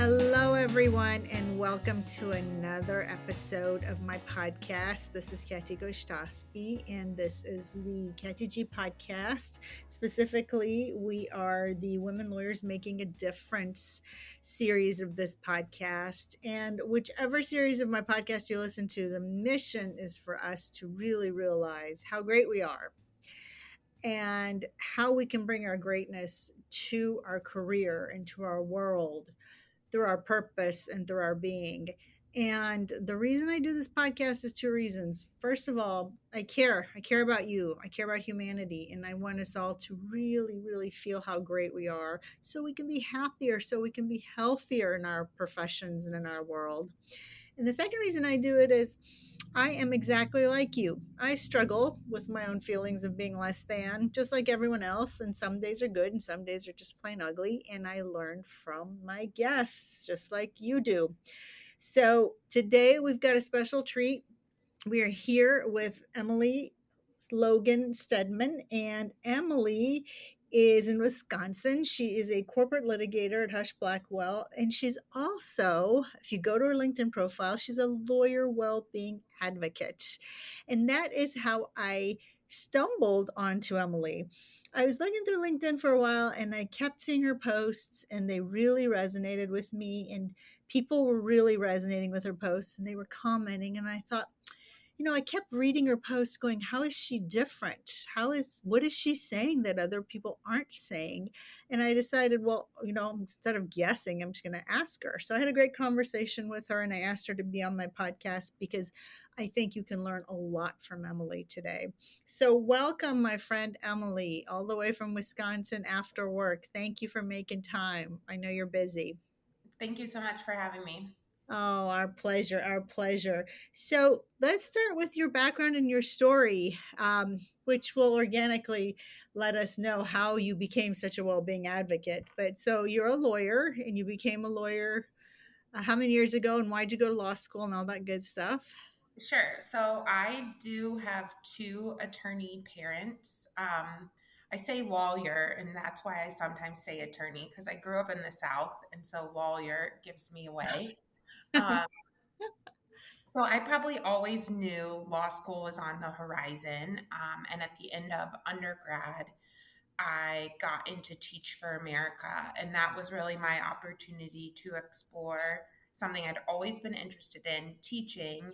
Hello, everyone, and welcome to another episode of my podcast. This is Katy Gostaspi, and this is the Katy G podcast. Specifically, we are the Women Lawyers Making a Difference series of this podcast. And whichever series of my podcast you listen to, the mission is for us to really realize how great we are and how we can bring our greatness to our career and to our world through our purpose and through our being. And the reason I do this podcast is two reasons. First of all, I care. I care about you. I care about humanity. And I want us all to really, really feel how great we are so we can be happier, so we can be healthier in our professions and in our world. And the second reason I do it is I am exactly like you. I struggle with my own feelings of being less than, just like everyone else. And some days are good and some days are just plain ugly. And I learn from my guests, just like you do. So today we've got a special treat. We are here with Emily Logan Stedman, and Emily is in Wisconsin. She is a corporate litigator at Hush Blackwell, and she's also, if you go to her LinkedIn profile, she's a lawyer well-being advocate. And that is how I stumbled onto Emily. I was looking through LinkedIn for a while and I kept seeing her posts and they really resonated with me, and people were really resonating with her posts and they were commenting, and I thought, I kept reading her posts going, how is she different? What is she saying that other people aren't saying? And I decided, well, instead of guessing, I'm just going to ask her. So I had a great conversation with her and I asked her to be on my podcast because I think you can learn a lot from Emily today. So welcome, my friend Emily, all the way from Wisconsin after work. Thank you for making time. I know you're busy. Thank you so much for having me. Oh, our pleasure, our pleasure. So let's start with your background and your story, which will organically let us know how you became such a well-being advocate. But so you're a lawyer and you became a lawyer how many years ago, and why'd you go to law school and all that good stuff? Sure. So I do have two attorney parents. I say lawyer, and that's why I sometimes say attorney because I grew up in the South, and so lawyer gives me away. Um, so I probably always knew law school was on the horizon. And at the end of undergrad, I got into Teach for America, and that was really my opportunity to explore something I'd always been interested in, teaching,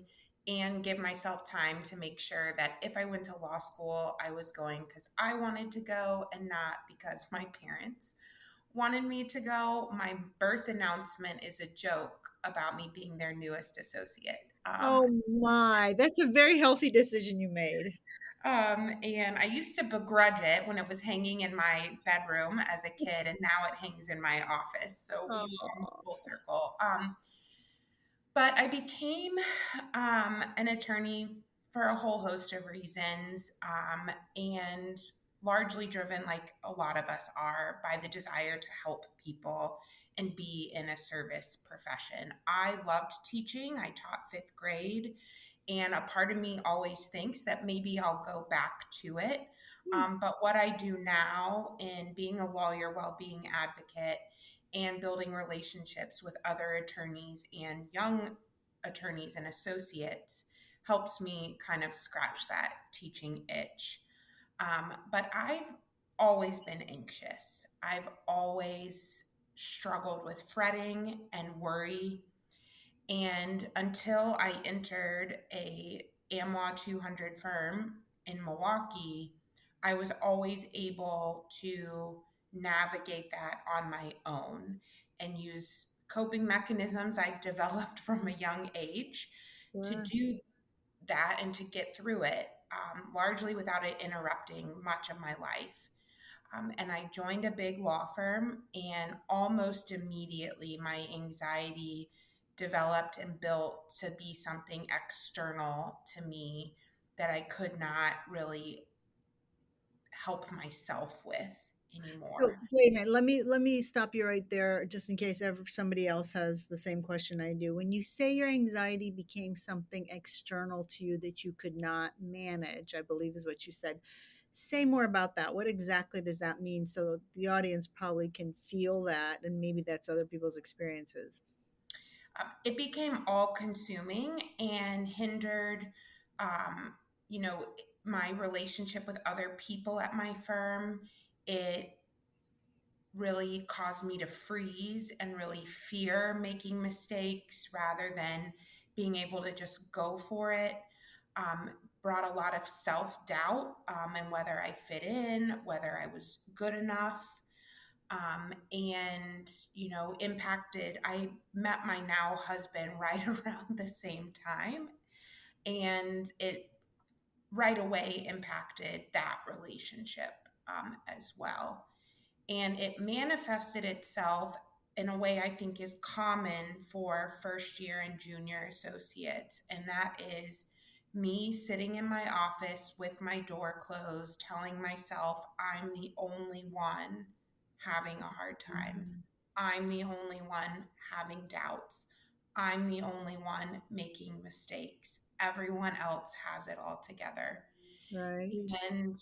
and give myself time to make sure that if I went to law school, I was going because I wanted to go and not because my parents wanted me to go. My birth announcement is a joke about me being their newest associate. Oh my, that's a very healthy decision you made. And I used to begrudge it when it was hanging in my bedroom as a kid, and now it hangs in my office. So we've come Oh, full circle. But I became an attorney for a whole host of reasons, and largely driven, like a lot of us are, by the desire to help people and be in a service profession. I loved teaching. I taught fifth grade. And a part of me always thinks that maybe I'll go back to it. But what I do now in being a lawyer, well-being advocate, and building relationships with other attorneys and young attorneys and associates helps me kind of scratch that teaching itch. But I've always been anxious. I've always struggled with fretting and worry. And until I entered a AmLaw 200 firm in Milwaukee, I was always able to navigate that on my own and use coping mechanisms I developed from a young age to sure. do that and to get through it, largely without it interrupting much of my life. And I joined a big law firm, and almost immediately my anxiety developed and built to be something external to me that I could not really help myself with So anymore. wait a minute. Let me stop you right there, just in case ever somebody else has the same question I do. When you say your anxiety became something external to you that you could not manage, I believe is what you said. Say more about that. What exactly does that mean? So the audience probably can feel that, and maybe that's other people's experiences. It became all consuming and hindered, um, you know, my relationship with other people at my firm. It really caused me to freeze and really fear making mistakes rather than being able to just go for it. Um, Brought a lot of self doubt, and whether I fit in, whether I was good enough, and impacted. I met my now husband right around the same time, and it right away impacted that relationship, as well. And it manifested itself in a way I think is common for first year and junior associates. And that is me sitting in my office with my door closed, telling myself I'm the only one having a hard time. Mhm. I'm the only one having doubts. I'm the only one making mistakes. Everyone else has it all together. Right. And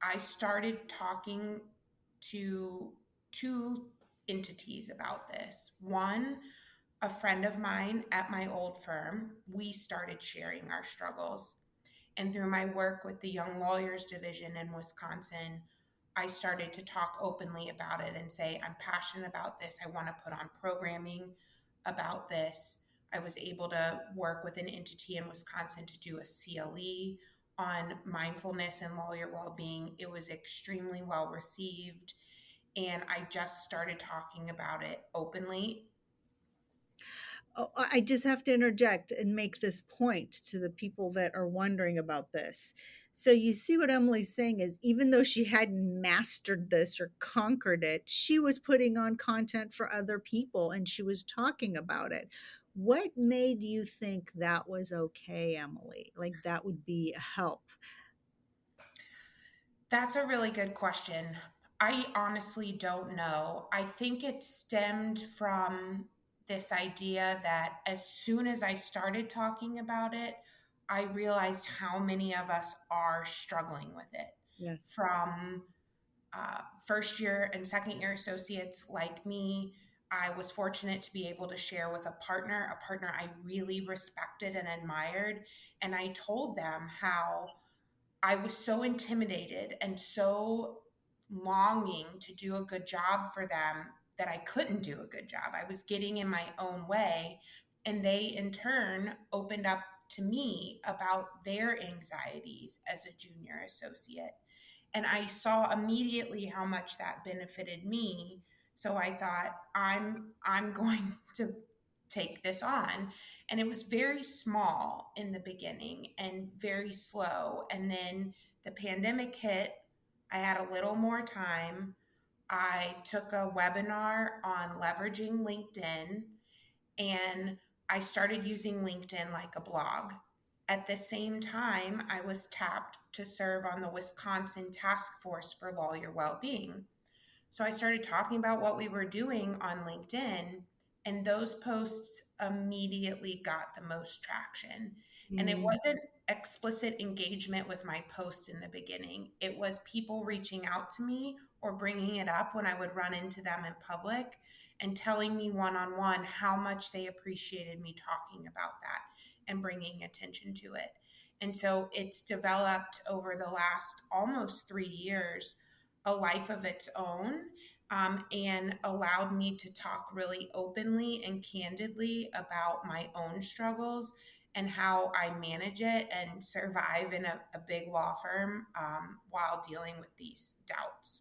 I started talking to two entities about this. One, a friend of mine at my old firm, we started sharing our struggles. And through my work with the Young Lawyers Division in Wisconsin, I started to talk openly about it and say, I'm passionate about this. I want to put on programming about this. I was able to work with an entity in Wisconsin to do a CLE on mindfulness and lawyer well being. It was extremely well received. And I just started talking about it openly. Oh, I just have to interject and make this point to the people that are wondering about this. So you see what Emily's saying is even though she hadn't mastered this or conquered it, she was putting on content for other people and she was talking about it. What made you think that was okay, Emily? Like that would be a help? That's a really good question. I honestly don't know. I think it stemmed from this idea that as soon as I started talking about it, I realized how many of us are struggling with it. Yes. From first year and second year associates like me, I was fortunate to be able to share with a partner I really respected and admired. And I told them how I was so intimidated and so longing to do a good job for them that I couldn't do a good job. I was getting in my own way. And they, in turn, opened up to me about their anxieties as a junior associate. And I saw immediately how much that benefited me. So I thought, I'm going to take this on. And it was very small in the beginning and very slow. And then the pandemic hit. I had a little more time. I took a webinar on leveraging LinkedIn, and I started using LinkedIn like a blog. At the same time, I was tapped to serve on the Wisconsin Task Force for Lawyer Wellbeing. So I started talking about what we were doing on LinkedIn, and those posts immediately got the most traction. And it Mm. wasn't explicit engagement with my posts in the beginning, it was people reaching out to me or bringing it up when I would run into them in public and telling me one on one how much they appreciated me talking about that and bringing attention to it. And so it's developed over the last almost 3 years a life of its own, and allowed me to talk really openly and candidly about my own struggles and how I manage it and survive in a big law firm, while dealing with these doubts.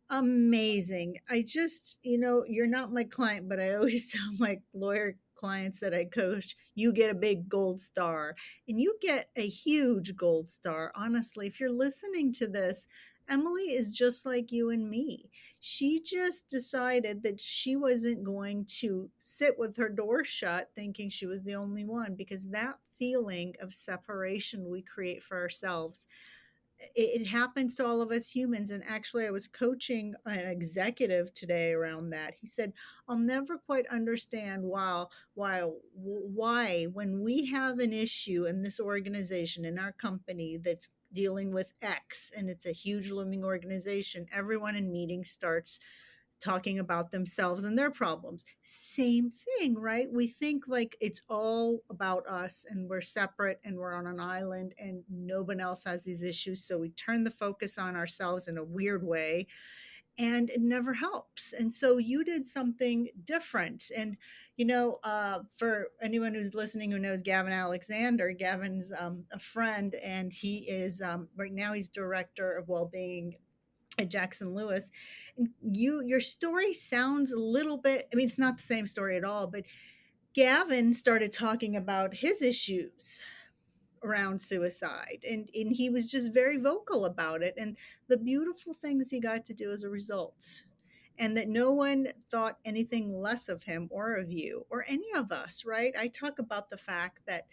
Amazing. I just, you're not my client, but I always tell my lawyer clients that I coach, you get a big gold star and you get a huge gold star. Honestly, if you're listening to this, Emily is just like you and me. She just decided that she wasn't going to sit with her door shut thinking she was the only one because that feeling of separation we create for ourselves, it happens to all of us humans. And actually I was coaching an executive today around that. He said, I'll never quite understand why when we have an issue in this organization, in our company, that's dealing with X and it's a huge looming organization, everyone in meetings starts talking about themselves and their problems. Same thing, right? We think like it's all about us and we're separate and we're on an island and no one else has these issues. So we turn the focus on ourselves in a weird way and it never helps. And so you did something different. And, for anyone who's listening who knows Gavin Alexander, Gavin's a friend and he is right now he's director of well-being at Jackson Lewis. And your story sounds a little bit, I mean, it's not the same story at all, but Gavin started talking about his issues around suicide and he was just very vocal about it and the beautiful things he got to do as a result, and that no one thought anything less of him or of you or any of us, right? I talk about the fact that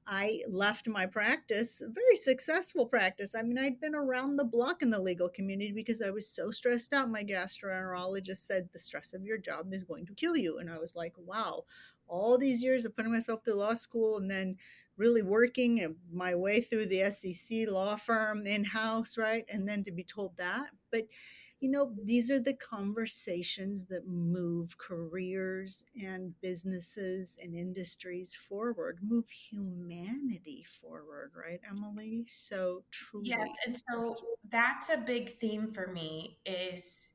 I left my practice, a very successful practice. I mean, I'd been around the block in the legal community because I was so stressed out. My gastroenterologist said the stress of your job is going to kill you. And I was like, wow, all these years of putting myself through law school and then really working my way through the SEC law firm in house, right? And then to be told that. But these are the conversations that move careers and businesses and industries forward, move humanity forward, right, Emily? So Yes, truly. and so that's a big theme for me is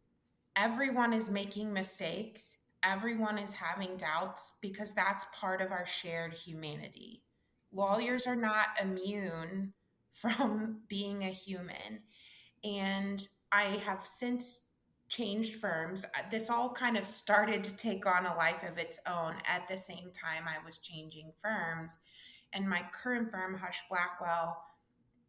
everyone is making mistakes. Everyone is having doubts because that's part of our shared humanity. Yes. Lawyers are not immune from being a human. And I have since changed firms. This all kind of started to take on a life of its own at the same time I was changing firms. And my current firm, Hush Blackwell,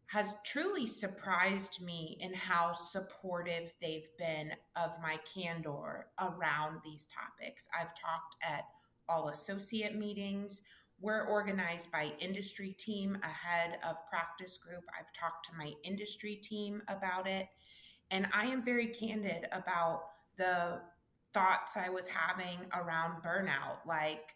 has truly surprised me in how supportive they've been of my candor around these topics. I've talked at all associate meetings. We're organized by industry team ahead of practice group. I've talked to my industry team about it. And I am very candid about the thoughts I was having around burnout. Like,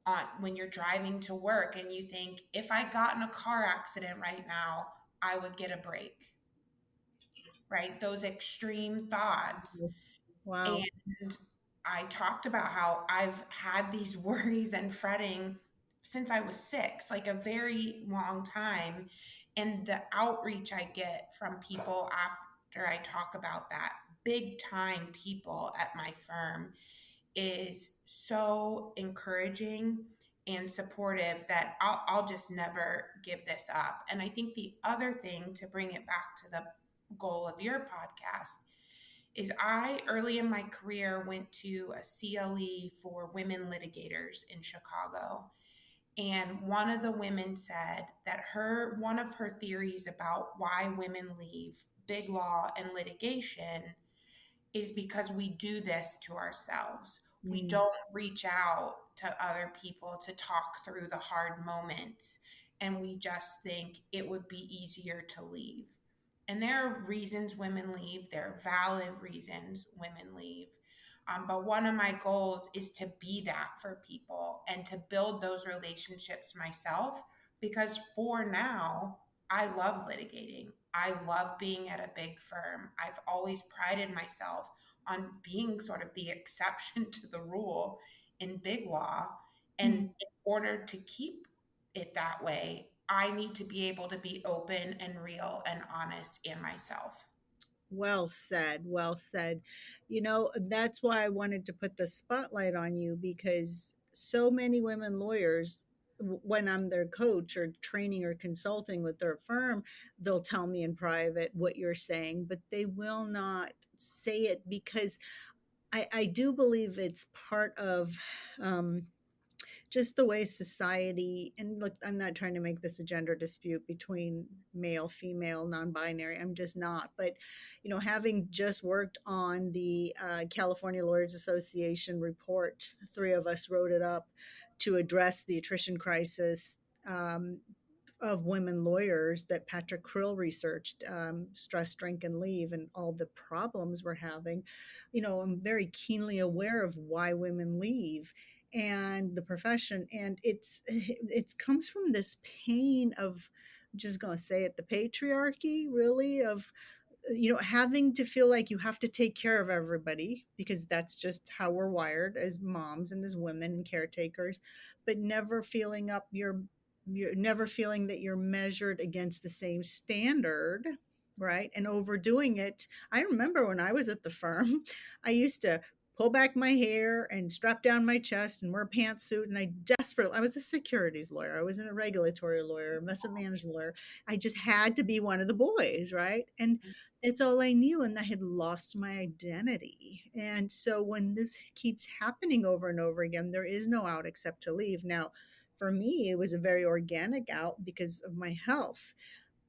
on when you're driving to work and you think, if I got in a car accident right now, I would get a break, right? Those extreme thoughts. Wow. And I talked about how I've had these worries and fretting since I was 6, like a very long time. And the outreach I get from people after I talk about that, big time people at my firm, is so encouraging and supportive that I'll just never give this up. And I think the other thing, to bring it back to the goal of your podcast, is I early in my career went to a CLE for women litigators in Chicago. And one of the women said that one of her theories about why women leave big law and litigation is because we do this to ourselves. We Mm. don't reach out to other people to talk through the hard moments, and we just think it would be easier to leave. And there are reasons women leave, there are valid reasons women leave. But one of my goals is to be that for people and to build those relationships myself, because for now, I love litigating. I love being at a big firm. I've always prided myself on being sort of the exception to the rule in big law. And Mm. in order to keep it that way, I need to be able to be open and real and honest in myself. Well said. Well said. That's why I wanted to put the spotlight on you because so many women lawyers, when I'm their coach or training or consulting with their firm, they'll tell me in private what you're saying, but they will not say it because I do believe it's part of um, just the way society, and look, I'm not trying to make this a gender dispute between male, female, non-binary, I'm just not, but having just worked on the California Lawyers Association report, the three of us wrote it up to address the attrition crisis um, of women lawyers that Patrick Krill researched, stress, drink, and leave, and all the problems we're having. I'm very keenly aware of why women leave and the profession, and it comes from this pain of just going to say it, the patriarchy, really, of having to feel like you have to take care of everybody because that's just how we're wired as moms and as women and caretakers, but never feeling up you're never feeling that you're measured against the same standard, right? And overdoing it. I remember when I was at the firm, I used to pull back my hair and strap down my chest and wear a pantsuit. And I was a securities lawyer. I wasn't a regulatory lawyer, investment management lawyer. I just had to be one of the boys, right? And it's all I knew. And I had lost my identity. And so when this keeps happening over and over again, there is no out except to leave. Now, for me, it was a very organic out because of my health.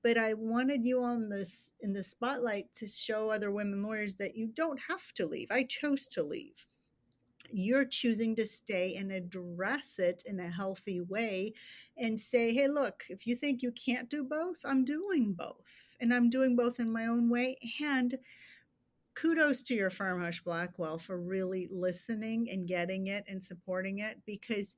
But I wanted you on this in the spotlight to show other women lawyers that you don't have to leave. I chose to leave. You're choosing to stay and address it in a healthy way and say, hey, look, if you think you can't do both, I'm doing both. And I'm doing both in my own way. And kudos to your firm, Hush Blackwell, for really listening and getting it and supporting it, because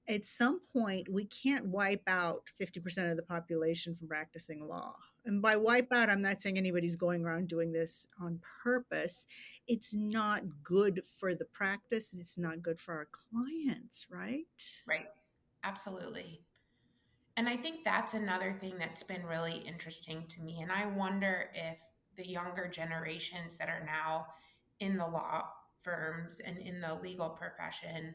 at some point we can't wipe out 50% of the population from practicing law. And by wipe out, I'm not saying anybody's going around doing this on purpose. It's not good for the practice and it's not good for our clients, right? Right. Absolutely. And I think that's another thing that's been really interesting to me. And I wonder if the younger generations that are now in the law firms and in the legal profession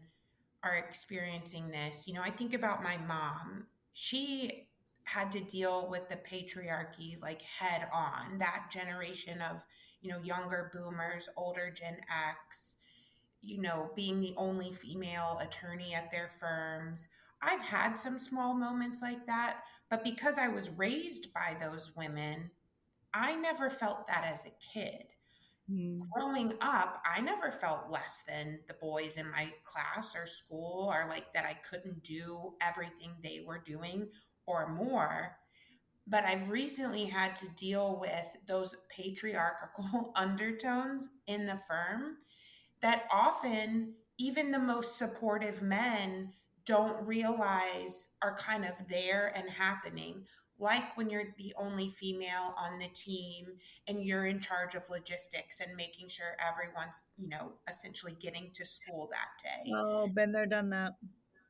are experiencing this. You know, I think about my mom. She had to deal with the patriarchy like head on. That generation of, younger boomers, older Gen X, being the only female attorney at their firms. I've had some small moments like that, but because I was raised by those women, I never felt that as a kid. Mm. Growing up, I never felt less than the boys in my class or school, or like that I couldn't do everything they were doing or more. But I've recently had to deal with those patriarchal undertones in the firm that often even the most supportive men don't realize are kind of there and happening. Like when you're the only female on the team and you're in charge of logistics and making sure everyone's, essentially getting to school that day. Oh, been there, done that.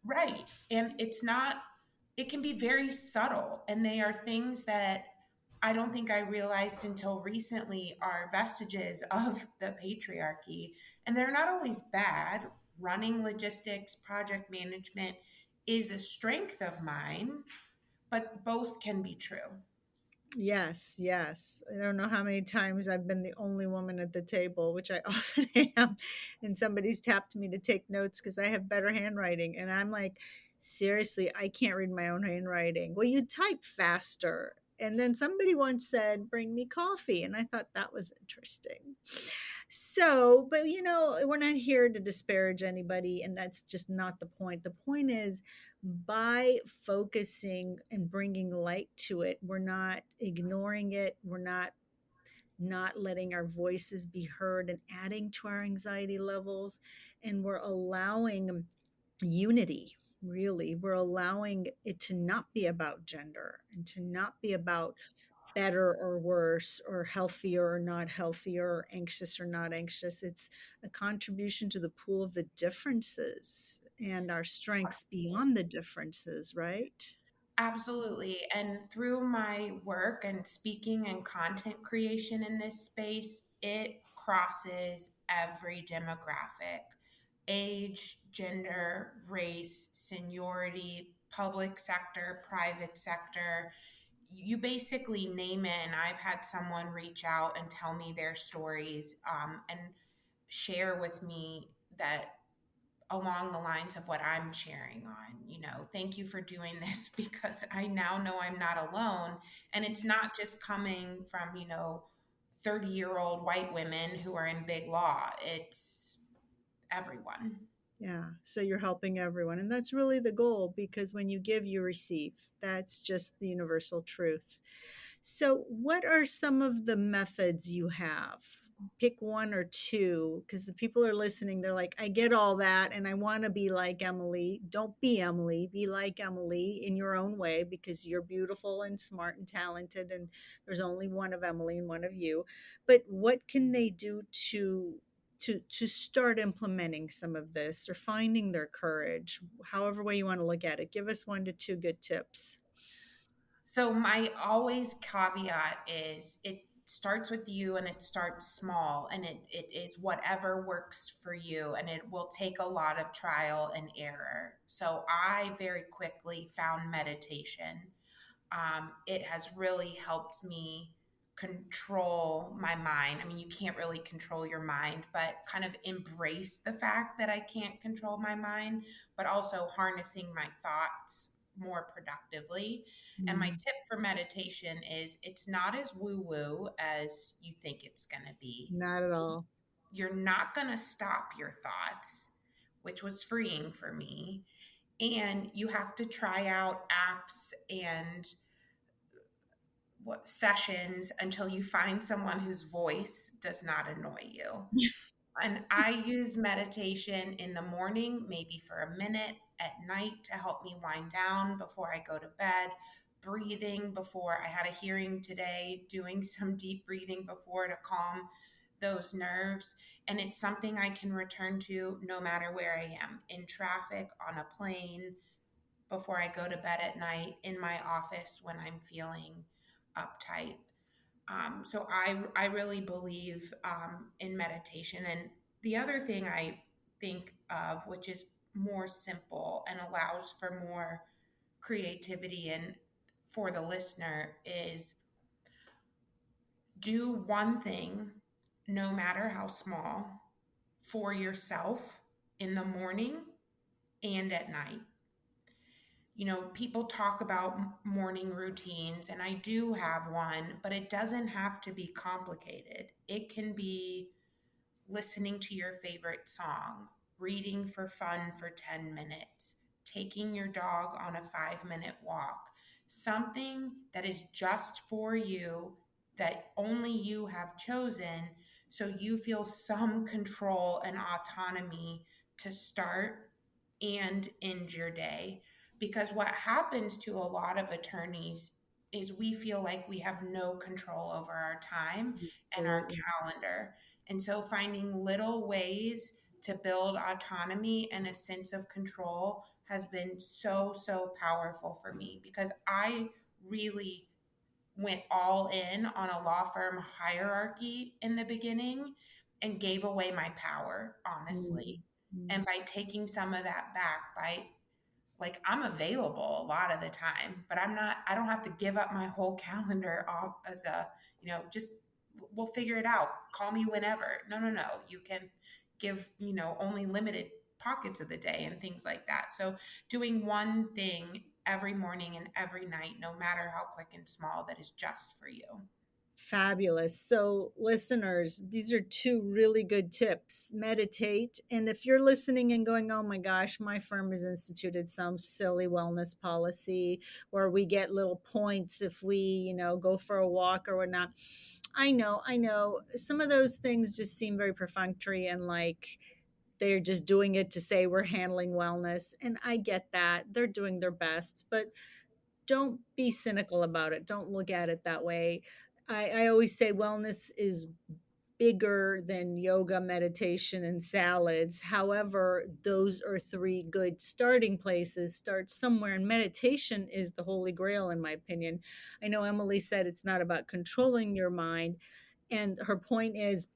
Right. And it can be very subtle. And they are things that I don't think I realized until recently are vestiges of the patriarchy. And they're not always bad. Running logistics, project management is a strength of mine, but both can be true. Yes, yes. I don't know how many times I've been the only woman at the table, which I often am, and somebody's tapped me to take notes because I have better handwriting. And I'm like, seriously, I can't read my own handwriting. Well, you type faster. And then somebody once said, bring me coffee. And I thought that was interesting. So, but we're not here to disparage anybody, and that's just not the point. The point is, by focusing and bringing light to it, we're not ignoring it. We're not letting our voices be heard and adding to our anxiety levels, and we're allowing unity. Really, we're allowing it to not be about gender and to not be about better or worse or healthier or not healthier or anxious or not anxious. It's a contribution to the pool of the differences and our strengths beyond the differences, right? Absolutely. And through my work and speaking and content creation in this space, it crosses every demographic: age, gender, race, seniority, public sector, private sector. You basically name it. And I've had someone reach out and tell me their stories, and share with me that along the lines of what I'm sharing on, thank you for doing this because I now know I'm not alone. And it's not just coming from, 30-year-old white women who are in big law, it's everyone. Yeah. So you're helping everyone. And that's really the goal, because when you give, you receive. That's just the universal truth. So, what are some of the methods you have? Pick one or two, because the people are listening. They're like, I get all that and I want to be like Emily. Don't be Emily. Be like Emily in your own way, because you're beautiful and smart and talented. And there's only one of Emily and one of you. But what can they do to start implementing some of this, or finding their courage, however way you want to look at it? Give us one to two good tips. So my always caveat is it starts with you and it starts small, and it is whatever works for you, and it will take a lot of trial and error. So I very quickly found meditation. It has really helped me control my mind. I mean, you can't really control your mind, but kind of embrace the fact that I can't control my mind, but also harnessing my thoughts more productively. And my Mm, tip for meditation is it's not as woo woo as you think it's going to be. not at all. You're not going to stop your thoughts, which was freeing for me. And you have to try out apps and what sessions until you find someone whose voice does not annoy you. And I use meditation in the morning, maybe for a minute, at night to help me wind down before I go to bed, breathing before I had a hearing today, doing some deep breathing before to calm those nerves. And it's something I can return to no matter where I am, in traffic, on a plane, before I go to bed at night, in my office when I'm feeling uptight. So I really believe in meditation. And the other thing I think of, which is more simple and allows for more creativity and for the listener, is do one thing, no matter how small, for yourself in the morning and at night. You know, people talk about morning routines, and I do have one, but it doesn't have to be complicated. It can be listening to your favorite song, reading for fun for 10 minutes, taking your dog on a 5-minute walk, something that is just for you, that only you have chosen, so you feel some control and autonomy to start and end your day. Because what happens to a lot of attorneys is we feel like we have no control over our time and our Absolutely. calendar. And so finding little ways to build autonomy and a sense of control has been so, so powerful for me, because I really went all in on a law firm hierarchy in the beginning and gave away my power, Mm, honestly. mm. And by taking some of that back, by like, I'm available a lot of the time, but I don't have to give up my whole calendar off as a, just we'll figure it out. Call me whenever. No, no, no. You can give, only limited pockets of the day and things like that. So doing one thing every morning and every night, no matter how quick and small, that is just for you. Fabulous. So, listeners, these are two really good tips. Meditate. And if you're listening and going, oh my gosh, my firm has instituted some silly wellness policy where we get little points if we, go for a walk or whatnot. I know. Some of those things just seem very perfunctory and like they're just doing it to say we're handling wellness. And I get that. They're doing their best. But don't be cynical about it. Don't look at it that way. I always say wellness is bigger than yoga, meditation, and salads. However, those are three good starting places. Start somewhere, and meditation is the holy grail, in my opinion. I know Emily said it's not about controlling your mind. And her point is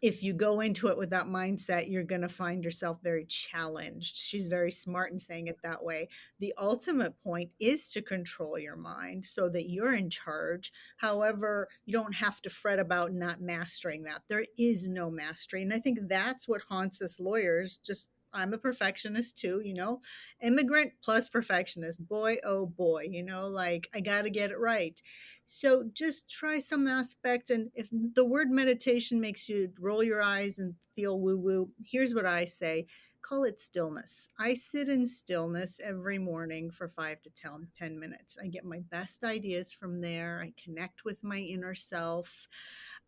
if you go into it with that mindset, you're going to find yourself very challenged. She's very smart in saying it that way. The ultimate point is to control your mind so that you're in charge. However, you don't have to fret about not mastering that. There is no mastery. And I think that's what haunts us lawyers, just I'm a perfectionist too, immigrant plus perfectionist. Boy, oh boy, like I got to get it right. So just try some aspect. And if the word meditation makes you roll your eyes and feel woo woo, here's what I say: call it stillness. I sit in stillness every morning for 5 to 10 minutes. I get my best ideas from there. I connect with my inner self.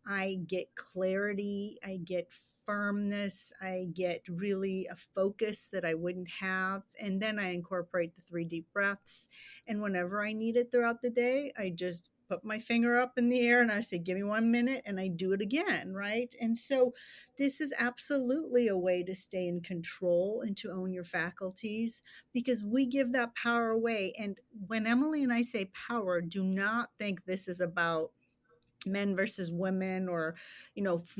I get clarity. I get firmness. I get really a focus that I wouldn't have. And then I incorporate the 3 deep breaths. And whenever I need it throughout the day, I just put my finger up in the air and I say, give me 1 minute, and I do it again. Right. And so this is absolutely a way to stay in control and to own your faculties, because we give that power away. And when Emily and I say power, do not think this is about men versus women, or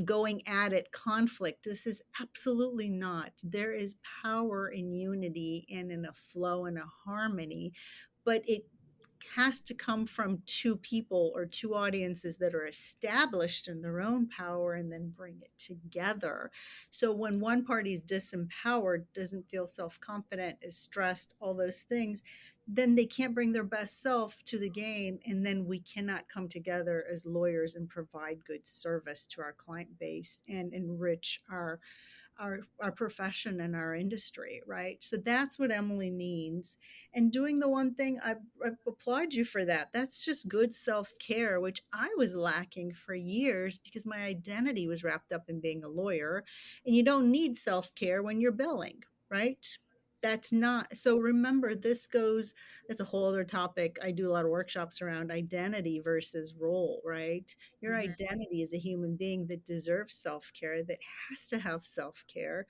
going at it, conflict. This is absolutely not. There is power in unity and in a flow and a harmony, but it has to come from two people or two audiences that are established in their own power, and then bring it together. So when one party's disempowered, doesn't feel self-confident, is stressed, all those things, then they can't bring their best self to the game, and then we cannot come together as lawyers and provide good service to our client base and enrich our profession and our industry, right? So that's what Emily means. And doing the one thing, I applaud you for that. That's just good self care, which I was lacking for years because my identity was wrapped up in being a lawyer. And you don't need self care when you're billing, right? That's not so. Remember, that's a whole other topic. I do a lot of workshops around identity versus role, right? Your Mhm. identity is a human being that deserves self care, that has to have self care.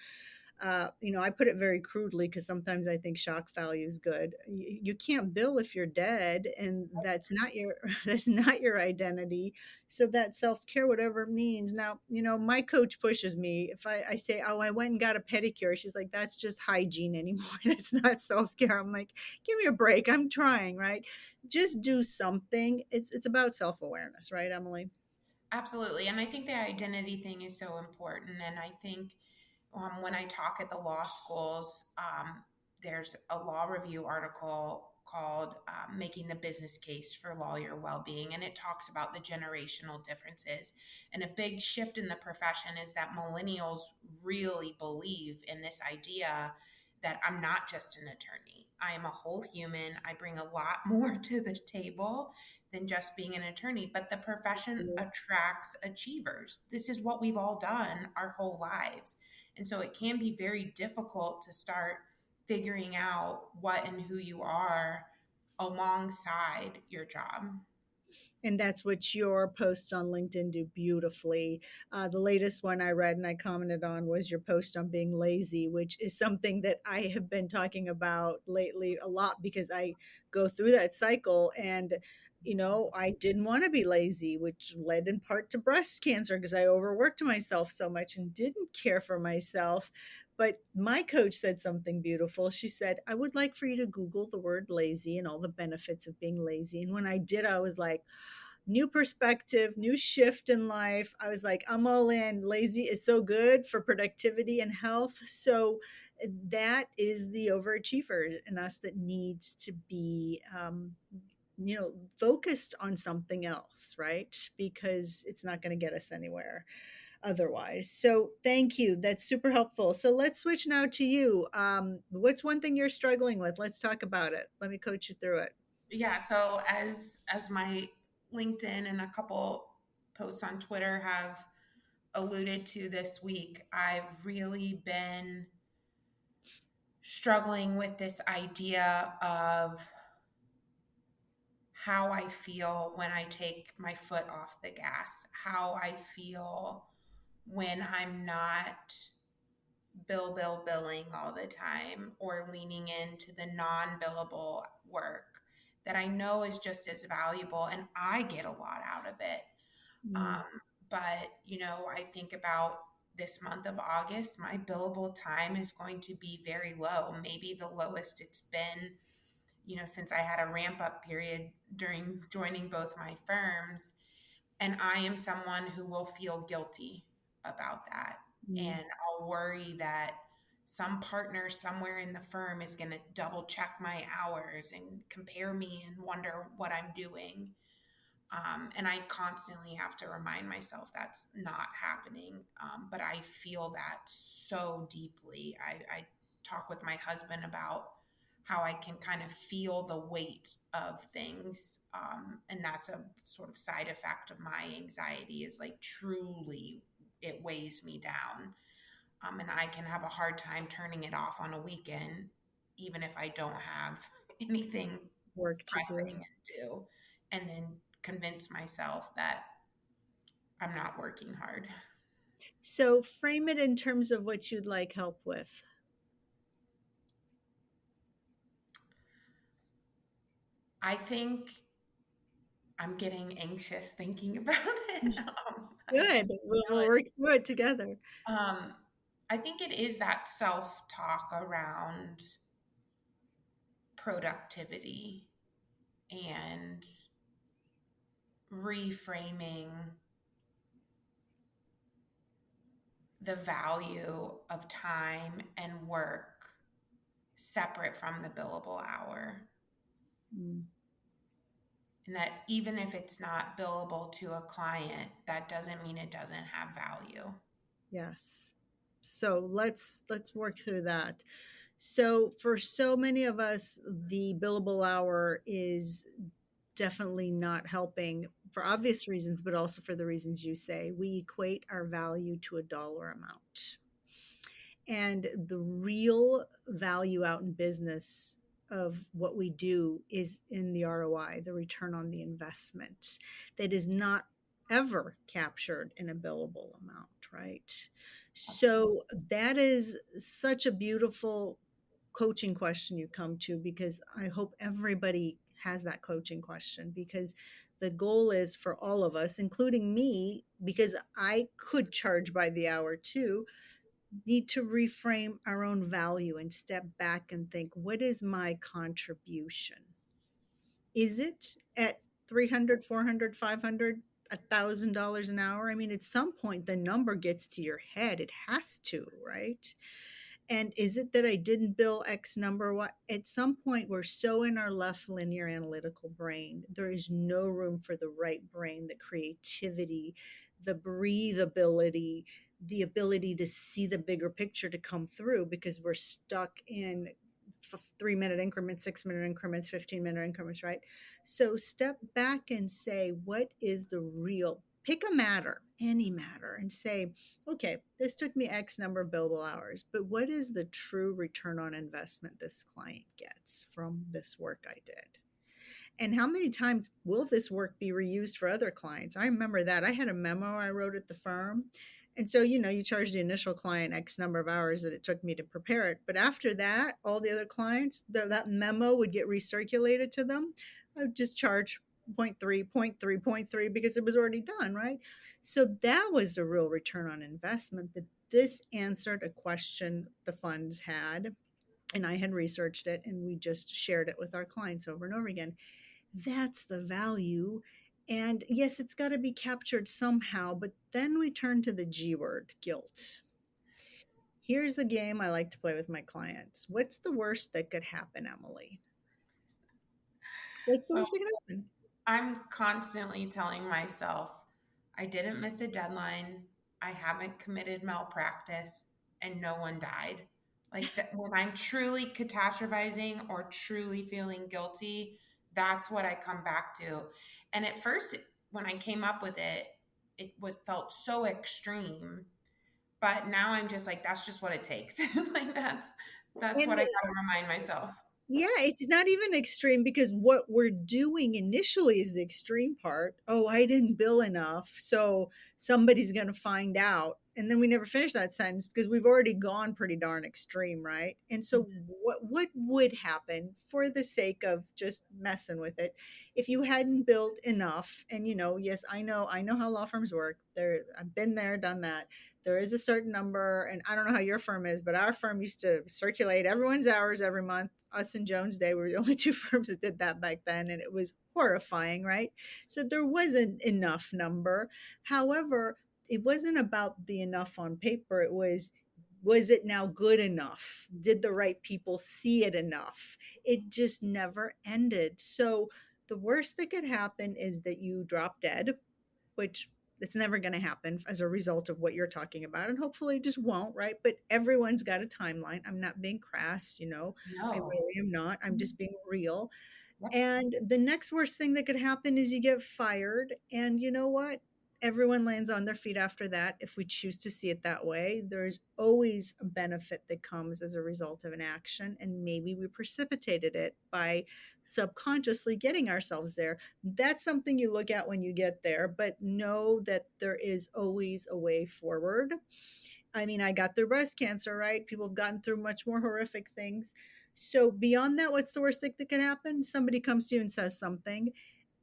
I put it very crudely because sometimes I think shock value is good. You can't bill if you're dead, and that's not your that's not your identity. So that self care, whatever it means. Now, my coach pushes me if I say, "Oh, I went and got a pedicure." She's like, "That's just hygiene anymore. That's not self care." I'm like, "Give me a break. I'm trying, right? Just do something." It's about self awareness, right, Emily? Absolutely. And I think the identity thing is so important. And I think when I talk at the law schools, there's a law review article called Making the Business Case for Lawyer Wellbeing. And it talks about the generational differences. And a big shift in the profession is that millennials really believe in this idea that I'm not just an attorney. I am a whole human. I bring a lot more to the table than just being an attorney, but the profession attracts achievers. This is what we've all done our whole lives. And so it can be very difficult to start figuring out what and who you are alongside your job. And that's what your posts on LinkedIn do beautifully. The latest one I read and I commented on was your post on being lazy, which is something that I have been talking about lately a lot because I go through that cycle. And I didn't want to be lazy, which led in part to breast cancer because I overworked myself so much and didn't care for myself. But my coach said something beautiful. She said, I would like for you to Google the word lazy and all the benefits of being lazy. And when I did, I was like, new perspective, new shift in life. I was like, I'm all in. Lazy is so good for productivity and health. So that is the overachiever in us that needs to be, focused on something else, right? Because it's not going to get us anywhere otherwise. So thank you. That's super helpful. So let's switch now to you. What's one thing you're struggling with? Let's talk about it. Let me coach you through it. Yeah, so as my LinkedIn and a couple posts on Twitter have alluded to this week, I've really been struggling with this idea of how I feel when I take my foot off the gas, how I feel when I'm not billing all the time or leaning into the non billable work that I know is just as valuable and I get a lot out of it. Mm, Um, but, I think about this month of August, my billable time is going to be very low, maybe the lowest it's been since I had a ramp up period during joining both my firms. And I am someone who will feel guilty about that. mm, And I'll worry that some partner somewhere in the firm is going to double check my hours and compare me and wonder what I'm doing. And I constantly have to remind myself that's not happening. But I feel that so deeply. I talk with my husband about how I can kind of feel the weight of things. And that's a sort of side effect of my anxiety, is like truly it weighs me down. And I can have a hard time turning it off on a weekend, even if I don't have anything Work to do. pressing and do, and then convince myself that I'm not working hard. So frame it in terms of what you'd like help with. I think I'm getting anxious thinking about it. Good. We'll work through it together. um, I think it is that self talk around productivity and reframing the value of time and work separate from the billable hour. Mm, And that even if it's not billable to a client, that doesn't mean it doesn't have value. yes. So let's work through that. So for so many of us, the billable hour is definitely not helping for obvious reasons, but also for the reasons you say. We equate our value to a dollar amount. And the real value out in business of what we do is in the ROI, the return on the investment, that is not ever captured in a billable amount, right? Absolutely. So that is such a beautiful coaching question you come to, because I hope everybody has that coaching question, because the goal is for all of us, including me, because I could charge by the hour too, need to reframe our own value and step back and think, what is my contribution? Is it at 300, 400, 500, $1,000 an hour? I mean, at some point the number gets to your head. It has to, right? And is it that I didn't bill X number? What, at some point we're so in our left linear analytical brain, there is no room for the right brain, the creativity, the breathability, the ability to see the bigger picture to come through, because we're stuck in 3 minute increments, 6 minute increments, 15-minute increments, right? So step back and say, what is the real, pick a matter, any matter, and say, okay, this took me X number of billable hours, but what is the true return on investment this client gets from this work I did? And how many times will this work be reused for other clients? I remember that. I had a memo I wrote at the firm. And so, you charge the initial client X number of hours that it took me to prepare it. But after that, all the other clients, that memo would get recirculated to them. I would just charge point 0.3, point 0.3, point 0.3 because it was already done, right? So that was the real return on investment, that this answered a question the funds had. And I had researched it, and we just shared it with our clients over and over again. That's the value. And yes, it's got to be captured somehow, but then we turn to the G word, guilt. Here's a game I like to play with my clients. What's the worst that could happen, Emily? What's the So worst that could happen? I'm constantly telling myself, I didn't miss a deadline. I haven't committed malpractice and no one died. Like that, when I'm truly catastrophizing or truly feeling guilty, that's what I come back to. And at first, when I came up with it, felt so extreme. But now I'm just like, that's just what it takes. Like that's And what I got to remind myself. yeah, it's not even extreme, because what we're doing initially is the extreme part. Oh, I didn't bill enough, so somebody's going to find out. And then we never finish that sentence because we've already gone pretty darn extreme, right? And so Mhm. what would happen, for the sake of just messing with it, if you hadn't billed enough? And yes, I know how law firms work. There, I've been there, done that. There is a certain number, and I don't know how your firm is, but our firm used to circulate everyone's hours every month. Us and Jones Day were the only two firms that did that back then, and it was horrifying, right? So there wasn't enough number. However, it wasn't about the enough on paper. It was, Was it now good enough? Did the right people see it enough? It just never ended. So the worst that could happen is that you drop dead, which it's never going to happen as a result of what you're talking about. And hopefully it just won't, right? But everyone's got a timeline. I'm not being crass, I No. really am not. I'm just being real. Yep. And the next worst thing that could happen is you get fired. And you know what? Everyone lands on their feet after that. If we choose to see it that way, there's always a benefit that comes as a result of an action. And maybe we precipitated it by subconsciously getting ourselves there. That's something you look at when you get there, but know that there is always a way forward. I mean, I got through breast cancer, right? People have gotten through much more horrific things. So, beyond that, what's the worst thing that could happen? Somebody comes to you and says something.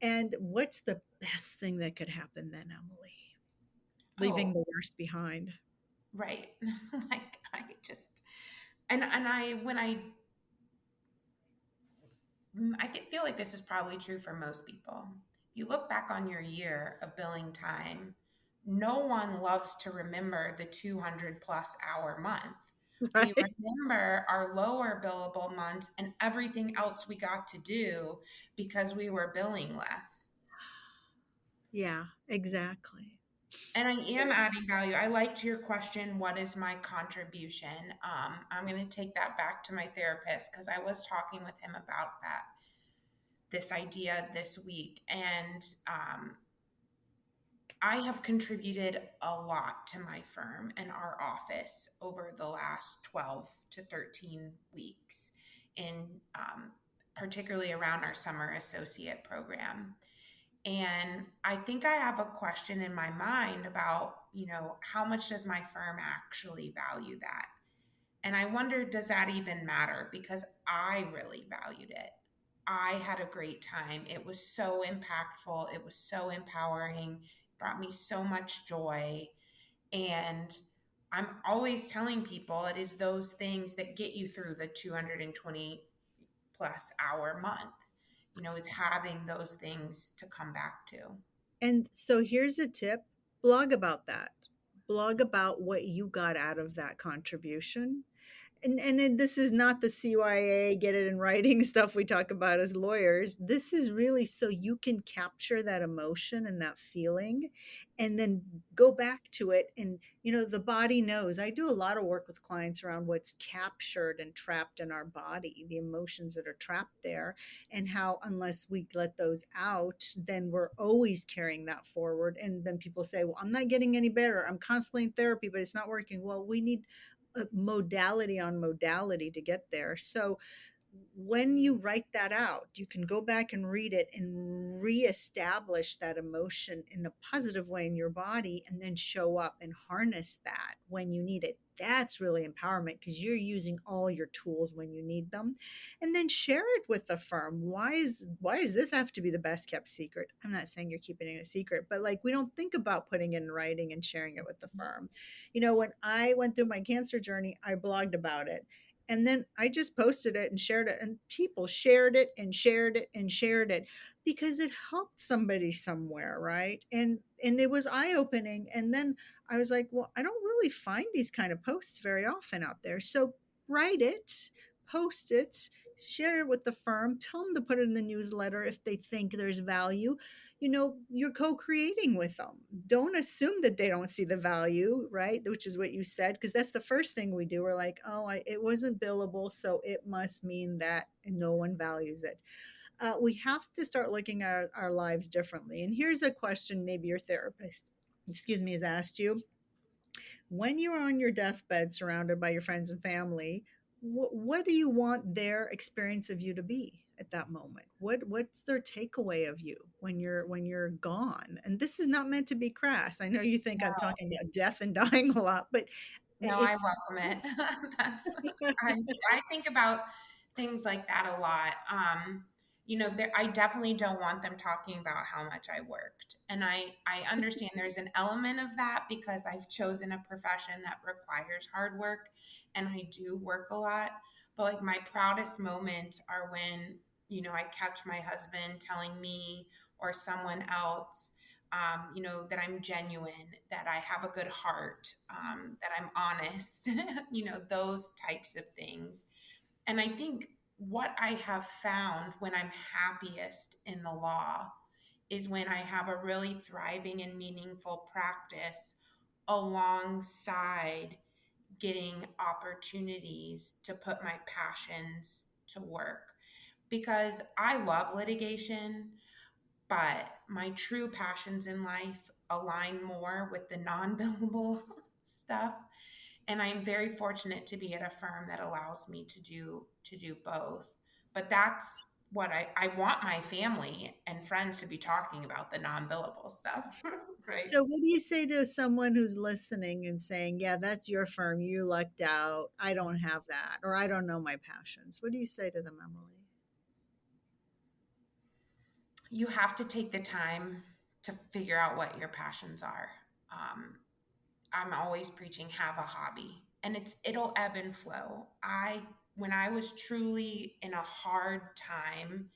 And what's the best thing that could happen then, Emily? Leaving Oh, the worst behind. right. Like I just and I when I feel like this is probably true for most people. If you look back on your year of billing time, no one loves to remember the 200 plus hour month. We Right? remember our lower billable months and everything else we got to do because we were billing less. Yeah, exactly. And I am So, adding value. I liked your question, what is my contribution? I'm going to take that back to my therapist because I was talking with him about this idea this week. And I have contributed a lot to my firm and our office over the last 12 to 13 weeks, in particularly around our summer associate program. And I think I have a question in my mind about, how much does my firm actually value that? And I wonder, does that even matter? Because I really valued it. I had a great time. It was so impactful. It was so empowering, brought me so much joy. And I'm always telling people it is those things that get you through the 220 plus hour month, is having those things to come back to. and so here's a tip, blog about that. Blog about what you got out of that contribution. And this is not the CYA get it in writing stuff we talk about as lawyers. This is really so you can capture that emotion and that feeling and then go back to it. And the body knows. I do a lot of work with clients around what's captured and trapped in our body, the emotions that are trapped there, and how unless we let those out, then we're always carrying that forward. And then people say, well, I'm not getting any better, I'm constantly in therapy, but it's not working. Well, we need modality on modality to get there. So when you write that out, you can go back and read it and reestablish that emotion in a positive way in your body and then show up and harness that when you need it. That's really empowerment because you're using all your tools when you need them. And then share it with the firm. Why does this have to be the best kept secret? I'm not saying you're keeping it a secret, but like we don't think about putting it in writing and sharing it with the firm. When I went through my cancer journey, I blogged about it, and then I just posted it and shared it, and people shared it and shared it and shared it because it helped somebody somewhere, right? And it was eye-opening. And then I was like, well, I don't really find these kind of posts very often out there. So write it, post it, share it with the firm, tell them to put it in the newsletter if they think there's value. You're co-creating with them. Don't assume that they don't see the value, right? Which is what you said, because that's the first thing we do. We're like, oh, it wasn't billable, so it must mean that no one values it. We have to start looking at our lives differently. And here's a question maybe your therapist, excuse me, has asked you. When you are on your deathbed surrounded by your friends and family, what do you want their experience of you to be at that moment? What's their takeaway of you when you're gone? And this is not meant to be crass. I know you think I'm No, talking about death and dying a lot, but no, I it's welcome it. That's I, I think about things like that a lot. I definitely don't want them talking about how much I worked, and I understand there's an element of that because I've chosen a profession that requires hard work, and I do work a lot. But like my proudest moments are when I catch my husband telling me or someone else. that I'm genuine, that I have a good heart, that I'm honest, those types of things. And I think what I have found when I'm happiest in the law is when I have a really thriving and meaningful practice alongside getting opportunities to put my passions to work. Because I love litigation, but my true passions in life align more with the non billable stuff. And I'm very fortunate to be at a firm that allows me to do both. But that's what I want my family and friends to be talking about, the non-billable stuff. Right. So, what do you say to someone who's listening and saying, "Yeah, that's your firm. You lucked out. I don't have that, or I don't know my passions." What do you say to them, Emily? You have to take the time to figure out what your passions are. um, I'm always preaching have a hobby, and it'll ebb and flow. I When I was truly in a hard time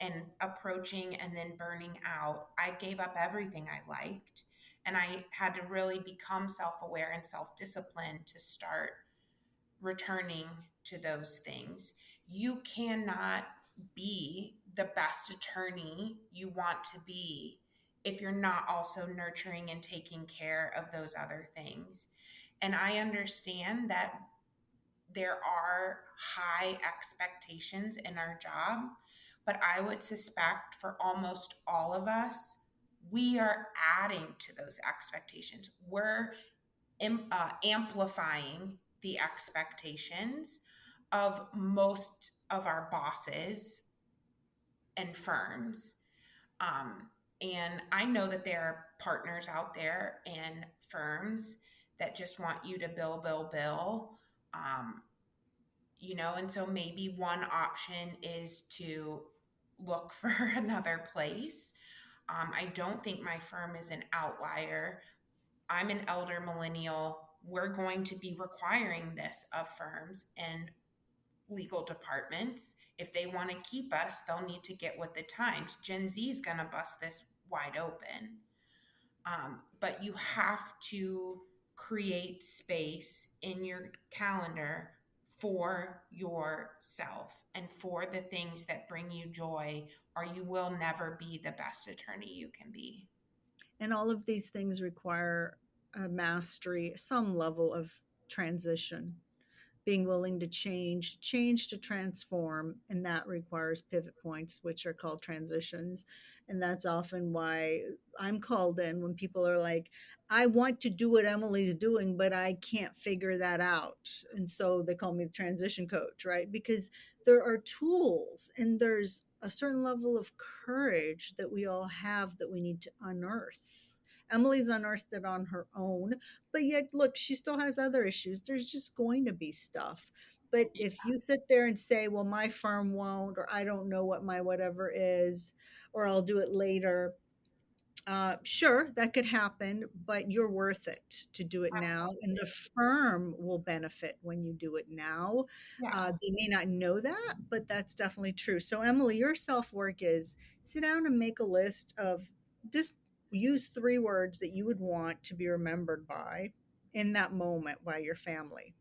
and approaching and then burning out, I gave up everything I liked, and I had to really become self-aware and self-disciplined to start returning to those things. You cannot be the best attorney you want to be if you're not also nurturing and taking care of those other things. And I understand that there are high expectations in our job, but I would suspect for almost all of us, we are adding to those expectations. We're amplifying the expectations of most of our bosses and firms. Um, and I know that there are partners out there and firms that just want you to bill, bill, bill. Um, and so maybe one option is to look for another place. I don't think my firm is an outlier. I'm an elder millennial. We're going to be requiring this of firms and legal departments. If they want to keep us, they'll need to get with the times. Gen Z is going to bust this wide open. But you have to create space in your calendar for yourself and for the things that bring you joy, or you will never be the best attorney you can be. And all of these things require a mastery, some level of transition, being willing to change to transform, and that requires pivot points, which are called transitions. And that's often why I'm called in when people are like, I want to do what Emily's doing, but I can't figure that out. And so they call me the transition coach, right? Because there are tools and there's a certain level of courage that we all have that we need to unearth. Emily's unearthed it on her own, but yet look, she still has other issues. There's just going to be stuff. But if you sit there and say, well, my firm won't, or I don't know what my whatever is, or I'll do it later, sure, that could happen, but you're worth it to do it now. And the Absolutely. firm will benefit when you do it now. Yeah. They may not know that, but that's definitely true. So, Emily, your self work is sit down and make a list of just use 3 words that you would want to be remembered by in that moment by your family.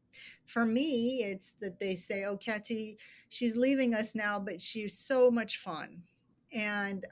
For me, it's that they say, oh, Katy, she's leaving us now, but she's so much fun. And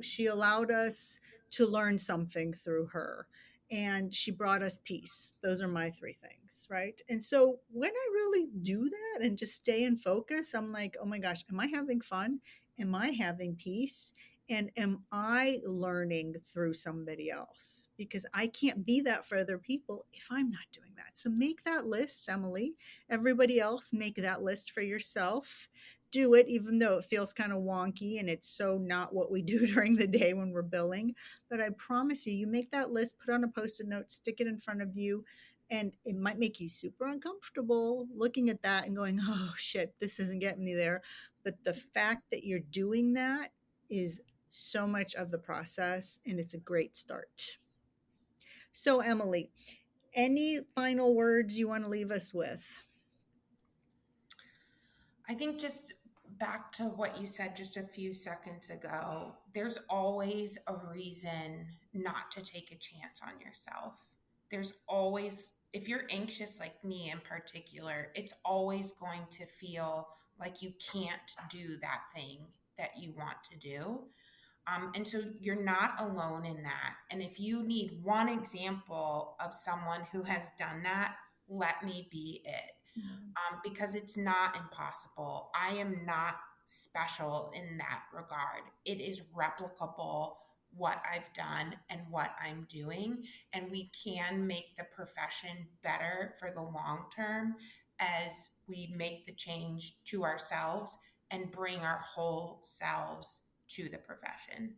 she allowed us to learn something through her. And she brought us peace. Those are my 3 things, right? And so when I really do that and just stay in focus, I'm like, oh my gosh, am I having fun? Am I having peace? And am I learning through somebody else? Because I can't be that for other people if I'm not doing that. So make that list, Emily. Everybody else, make that list for yourself. Do it, even though it feels kind of wonky and it's so not what we do during the day when we're billing. But I promise you, you make that list, put on a post it note, stick it in front of you, and it might make you super uncomfortable looking at that and going, oh shit, this isn't getting me there. But the fact that you're doing that is so much of the process, and it's a great start. So, Emily, any final words you want to leave us with? I think just back to what you said just a few seconds ago, there's always a reason not to take a chance on yourself. There's always, if you're anxious like me in particular, it's always going to feel like you can't do that thing that you want to do. And so you're not alone in that. And if you need one example of someone who has done that, let me be it, because it's not impossible. I am not special in that regard. It is replicable what I've done and what I'm doing. And we can make the profession better for the long term as we make the change to ourselves and bring our whole selves to the profession.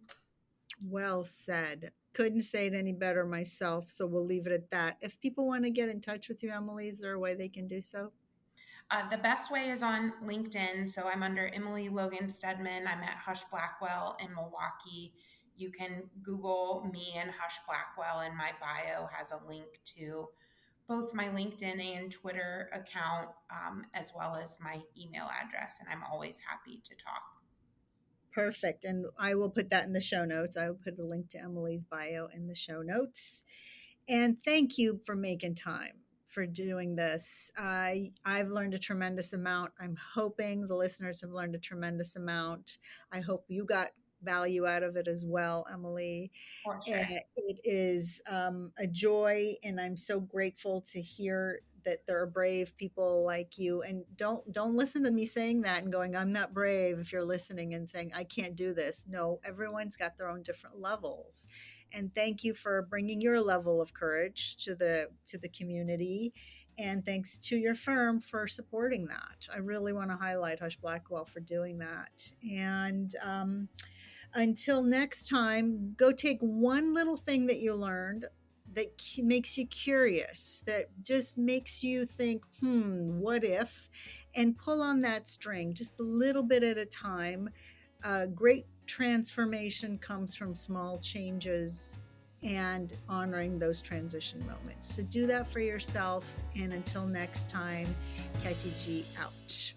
Well said. Couldn't say it any better myself, so we'll leave it at that. If people want to get in touch with you, Emily, is there a way they can do so? The best way is on LinkedIn. So I'm under Emily Logan Stedman. I'm at Hush Blackwell in Milwaukee. You can Google me and Hush Blackwell, and my bio has a link to both my LinkedIn and Twitter account, as well as my email address. And I'm always happy to talk. Perfect. And I will put that in the show notes. I will put a link to Emily's bio in the show notes. And thank you for making time for doing this. I've learned a tremendous amount. I'm hoping the listeners have learned a tremendous amount. I hope you got value out of it as well, Emily. For sure. It is a joy, and I'm so grateful to hear that there are brave people like you. And don't listen to me saying that and going, I'm not brave. If you're listening and saying I can't do this, no, everyone's got their own different levels. And thank you for bringing your level of courage to the community. And thanks to your firm for supporting that. I really want to highlight Hush Blackwell for doing that. And until next time, go take one little thing that you learned that makes you curious, that just makes you think, what if? And pull on that string just a little bit at a time. Great transformation comes from small changes and honoring those transition moments. So do that for yourself. And until next time, Katie G out.